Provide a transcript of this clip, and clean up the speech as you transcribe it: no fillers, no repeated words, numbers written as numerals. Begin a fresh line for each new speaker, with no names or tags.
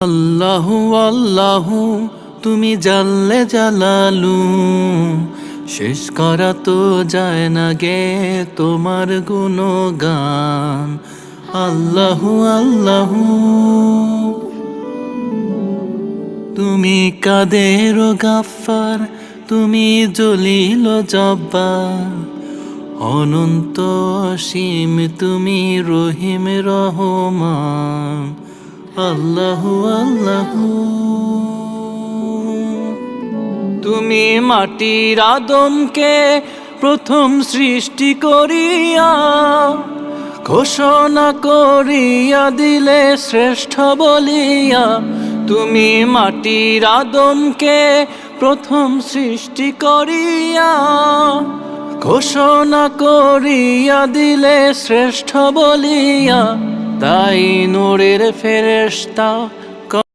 আল্লাহু আল্লাহু তুমি জাল্লে জালালু, শেষ করা তো যায় না গে তোমার গুণগান। আল্লাহু আল্লাহু তুমি কাদের গাফফার, তুমি জলিল জব্বার, অনন্ত অসীম তুমি রহিম রহমান। আল্লাহু আল্লাহু তুমি মাটির আদমকে প্রথম সৃষ্টি করিয়া ঘোষণা করিয়া দিলে শ্রেষ্ঠ বলিয়া। তুমি মাটির আদমকে প্রথম সৃষ্টি করিয়া ঘোষণা করিয়া দিলে শ্রেষ্ঠ বলিয়া। তাই নূরের ফেরেশতা